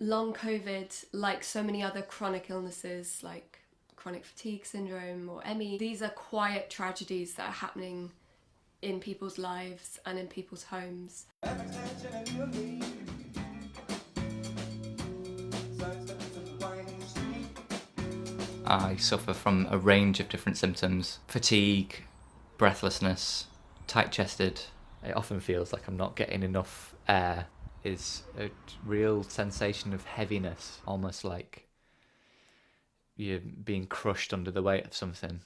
Long COVID, like so many other chronic illnesses like chronic fatigue syndrome or ME, these are quiet tragedies that are happening in people's lives and in people's homes. I suffer from a range of different symptoms: fatigue, breathlessness, tight-chested. It often feels like I'm not getting enough air. Is a real sensation of heaviness, almost like you're being crushed under the weight of something.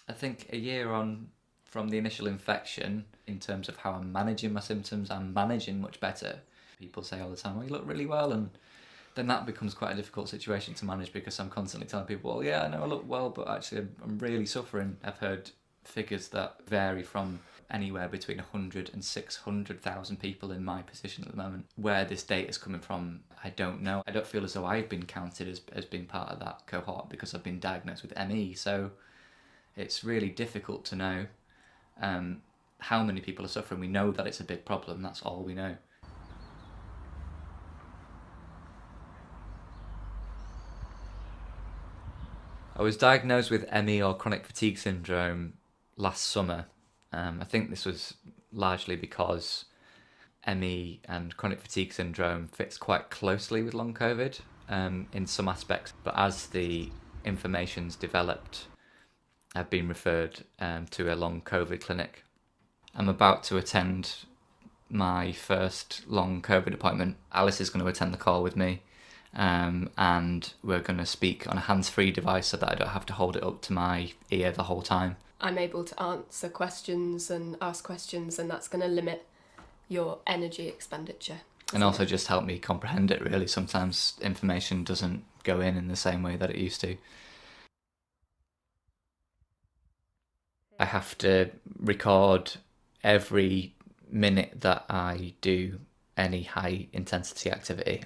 I think a year on from the initial infection, in terms of how I'm managing my symptoms, I'm managing much better. People say all the time, "Oh, you look really well," and then that becomes quite a difficult situation to manage because I'm constantly telling people, "Well, yeah, I know I look well, but actually I'm really suffering." I've heard figures that vary from anywhere between 100 and 600,000 people in my position at the moment. Where this data is coming from, I don't know. I don't feel as though I've been counted as being part of that cohort because I've been diagnosed with ME, so it's really difficult to know how many people are suffering. We know that it's a big problem, that's all we know. I was diagnosed with ME or chronic fatigue syndrome last summer. I think this was largely because ME and chronic fatigue syndrome fits quite closely with long COVID in some aspects. But as the information's developed, I've been referred to a long COVID clinic. I'm about to attend my first long COVID appointment. Alice is going to attend the call with me. And we're going to speak on a hands-free device so that I don't have to hold it up to my ear the whole time. I'm able to answer questions and ask questions, and that's going to limit your energy expenditure. And also just help me comprehend it, really. Sometimes information doesn't go in the same way that it used to. I have to record every minute that I do any high intensity activity.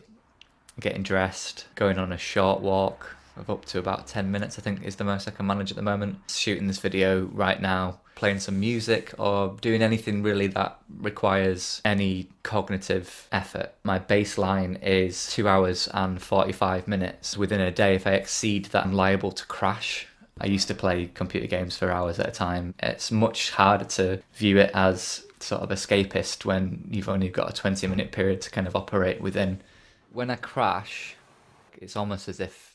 Getting dressed, going on a short walk of up to about 10 minutes, I think is the most I can manage at the moment. Shooting this video right now, playing some music, or doing anything really that requires any cognitive effort. My baseline is 2 hours and 45 minutes. Within a day, if I exceed that, I'm liable to crash. I used to play computer games for hours at a time. It's much harder to view it as sort of escapist when you've only got a 20-minute period to kind of operate within. When I crash, it's almost as if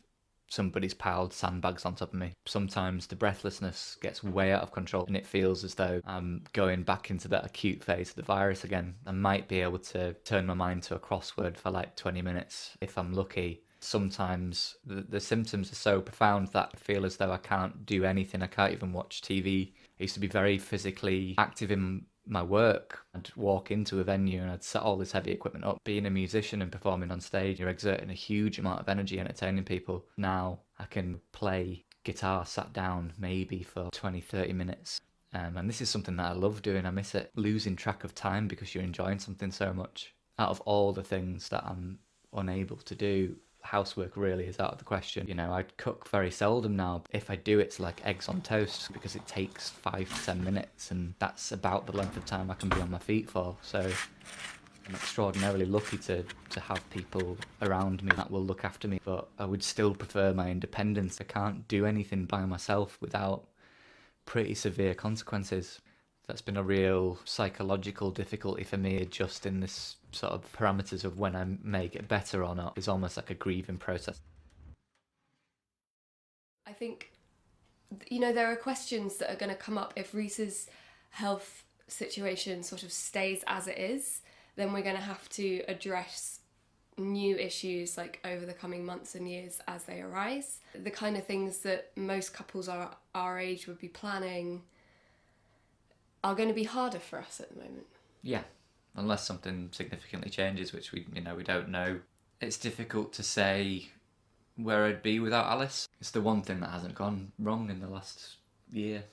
somebody's piled sandbags on top of me. Sometimes the breathlessness gets way out of control and it feels as though I'm going back into that acute phase of the virus again. I might be able to turn my mind to a crossword for like 20 minutes if I'm lucky. Sometimes the symptoms are so profound that I feel as though I can't do anything. I can't even watch TV. I used to be very physically active in my work. I'd walk into a venue and I'd set all this heavy equipment up. Being a musician and performing on stage, you're exerting a huge amount of energy entertaining people. Now I can play guitar sat down maybe for 20-30 minutes. And this is something that I love doing. I miss it. Losing track of time because you're enjoying something so much. Out of all the things that I'm unable to do, housework really is out of the question. You know, I cook very seldom now. If I do, it's like eggs on toast because it takes 5 to 10 minutes and that's about the length of time I can be on my feet for. So I'm extraordinarily lucky to have people around me that will look after me, but I would still prefer my independence. I can't do anything by myself without pretty severe consequences. That's been a real psychological difficulty for me, adjusting this sort of parameters of when I may get better or not. It's almost like a grieving process. I think, you know, there are questions that are going to come up if Reese's health situation sort of stays as it is. Then we're going to have to address new issues like over the coming months and years as they arise. The kind of things that most couples our age would be planning are going to be harder for us at the moment. Yeah, unless something significantly changes, which we don't know. It's difficult to say where I'd be without Alice. It's the one thing that hasn't gone wrong in the last year.